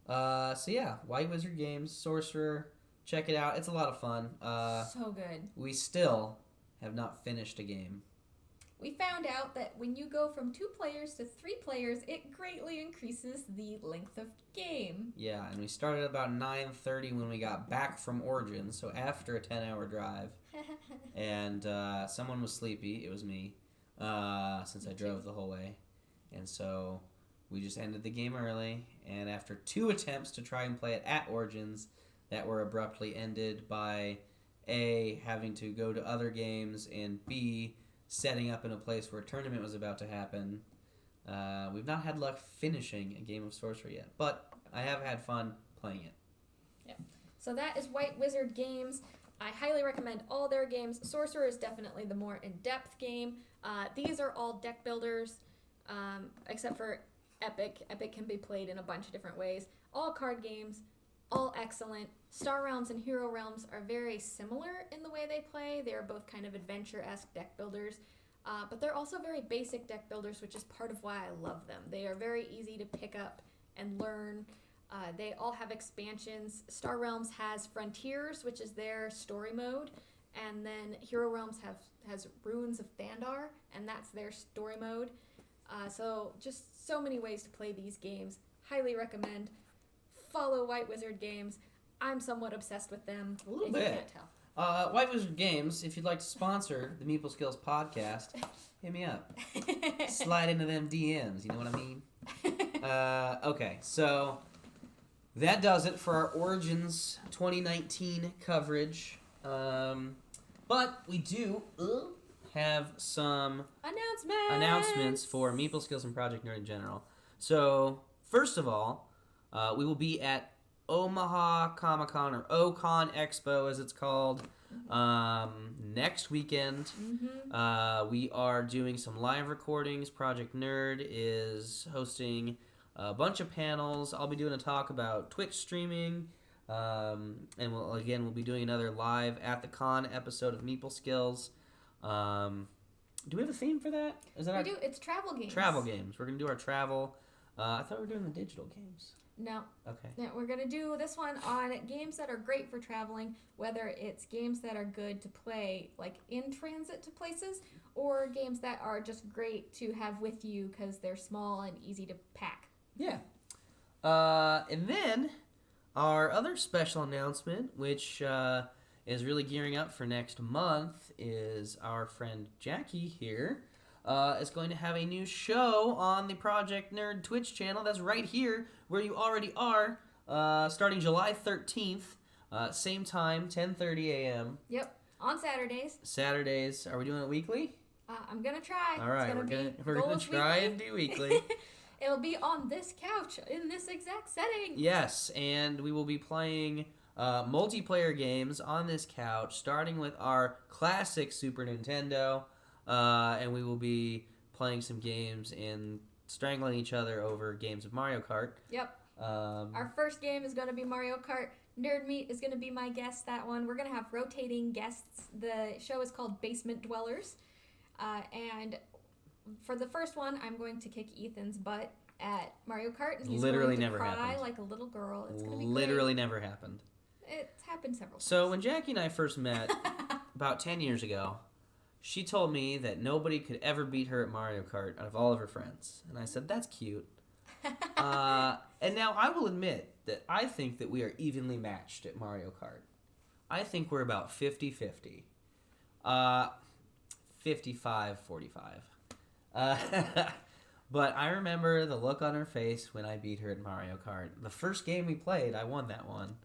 White Wizard Games, Sorcerer, check it out. It's a lot of fun. So good. We still have not finished a game. We found out that when you go from 2 players to 3 players, it greatly increases the length of game. Yeah, and we started about 9:30 when we got back from Origins, so after a 10-hour drive. And someone was sleepy. It was me, since I drove the whole way. And so we just ended the game early, and after 2 attempts to try and play it at Origins that were abruptly ended by A, having to go to other games, and B, setting up in a place where a tournament was about to happen. We've not had luck finishing a game of Sorcerer yet, but I have had fun playing it. Yeah. So that is White Wizard Games. I highly recommend all their games. Sorcerer is definitely the more in-depth game. These are all deck builders, except for Epic. Epic can be played in a bunch of different ways. All card games, all excellent. Star Realms and Hero Realms are very similar in the way they play. They are both kind of adventure-esque deck builders, but they're also very basic deck builders, which is part of why I love them. They are very easy to pick up and learn. They all have expansions. Star Realms has Frontiers, which is their story mode, and then Hero Realms has Ruins of Thandar, and that's their story mode. So just so many ways to play these games. Highly recommend. Follow White Wizard Games. I'm somewhat obsessed with them. A little if bit. You can't tell. White Wizard Games, if you'd like to sponsor the Meeple Skills podcast, hit me up. Slide into them DMs, you know what I mean? Okay, so that does it for our Origins 2019 coverage. But we do have some announcements for Meeple Skills and Project Nerd in general. So, first of all, we will be at Omaha Comic-Con, or O-Con Expo as it's called, next weekend. Mm-hmm. We are doing some live recordings. Project Nerd is hosting a bunch of panels. I'll be doing a talk about Twitch streaming, and we'll be doing another live at the con episode of Meeple Skills. Do we have a theme for that? We do. It's travel games. Travel games. We're going to do our travel I thought we were doing the digital games. No. Okay. No, we're going to do this one on games that are great for traveling, whether it's games that are good to play like in transit to places or games that are just great to have with you because they're small and easy to pack. Yeah. And then our other special announcement, which is really gearing up for next month, is our friend Jackie here is going to have a new show on the Project Nerd Twitch channel. That's right here where you already are, starting July 13th, same time, 10:30 a.m. Yep, on Saturdays. Saturdays. Are we doing it weekly? I'm going to try. All right, we're gonna try and do weekly. It'll be on this couch in this exact setting. Yes, and we will be playing multiplayer games on this couch, starting with our classic Super Nintendo, and we will be playing some games and strangling each other over games of Mario Kart. Yep. Our first game is going to be Mario Kart. Nerd Meat is going to be my guest that one. We're going to have rotating guests. The show is called Basement Dwellers. And for the first one, I'm going to kick Ethan's butt at Mario Kart. He's Literally going to never cry happened. like a little girl. It's going to be Literally great. never happened. It's happened several times. So when Jackie and I first met, about 10 years ago, she told me that nobody could ever beat her at Mario Kart out of all of her friends. And I said, that's cute. And now I will admit that I think that we are evenly matched at Mario Kart. I think we're about 50-50. 55-45. But I remember the look on her face when I beat her at Mario Kart. The first game we played, I won that one.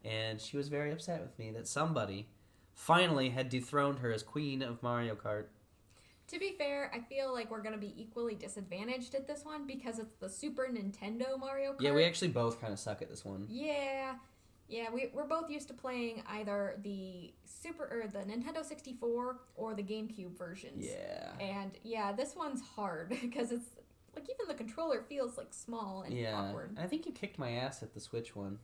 And she was very upset with me that somebody finally had dethroned her as queen of Mario Kart. To be fair, I feel like we're going to be equally disadvantaged at this one because it's the Super Nintendo Mario Kart. Yeah, we actually both kind of suck at this one. Yeah, we're both used to playing either the the Nintendo 64 or the GameCube versions. Yeah. And yeah, this one's hard because it's like even the controller feels like small and awkward. I think you kicked my ass at the Switch one.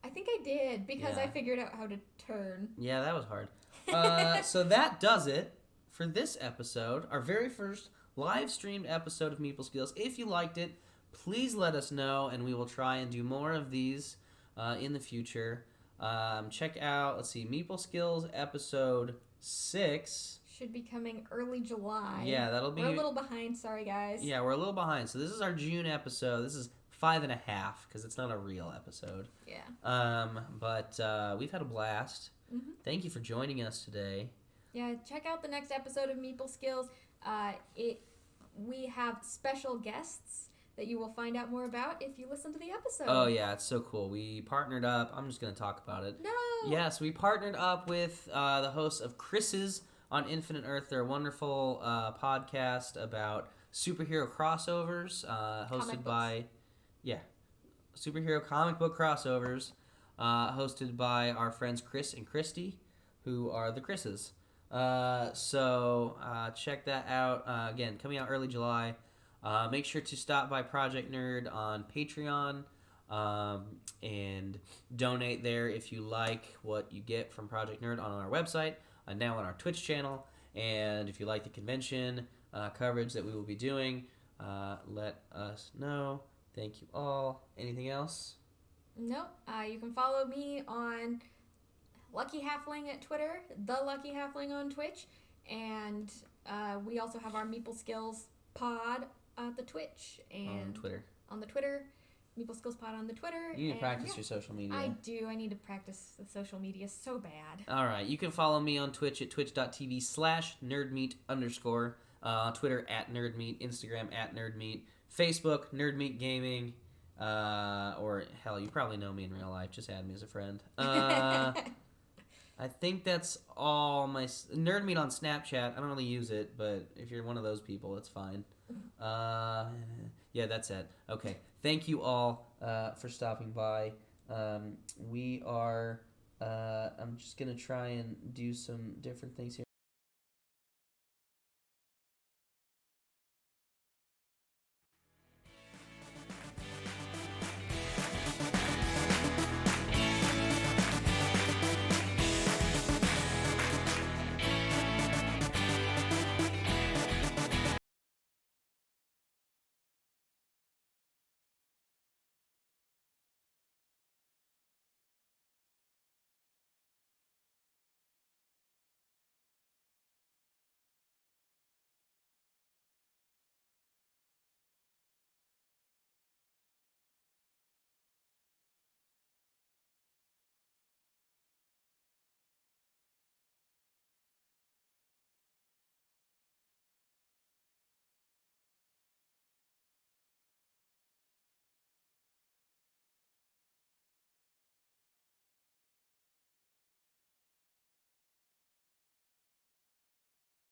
I think I did because Yeah. I figured out how to turn. Yeah, that was hard. So that does it for this episode, our very first live streamed episode of Meeple Skills. If you liked it, please let us know, and we will try and do more of these in the future. Check out, Meeple Skills episode 6. Should be coming early July. Yeah, that'll be... We're a little behind, sorry guys. Yeah, we're a little behind. So this is our June episode. This is 5.5 because it's not a real episode. Yeah. But we've had a blast. Mm-hmm. Thank you for joining us today. Yeah, check out the next episode of Meeple Skills. We have special guests that you will find out more about if you listen to the episode. Oh, yeah, it's so cool. We partnered up. I'm just going to talk about it. No! Yes, we partnered up with the hosts of Chris's on Infinite Earth. They're a wonderful podcast about superhero crossovers hosted by... Yeah, superhero comic book crossovers hosted by our friends Chris and Christy, who are the Chris's. So check that out. Again, coming out early July. Make sure to stop by Project Nerd on Patreon and donate there if you like what you get from Project Nerd on our website and now on our Twitch channel. And if you like the convention coverage that we will be doing, let us know. Thank you all. Anything else? Nope. You can follow me on Lucky Halfling at Twitter, The Lucky Halfling on Twitch, and we also have our Meeple Skills pod at the Twitch and on the Twitter, Meeple Skills pod on the Twitter. You need to practice your social media. I do. I need to practice the social media so bad. All right. You can follow me on Twitch at twitch.tv/nerdmeat_. On Twitter at nerdmeat, Instagram at nerdmeat, Facebook nerdmeat gaming, or hell, you probably know me in real life. Just add me as a friend. I think that's all my... Nerdmeat on Snapchat. I don't really use it, but if you're one of those people, it's fine. Yeah, that's it. Okay. Thank you all for stopping by. We are... I'm just going to try and do some different things here.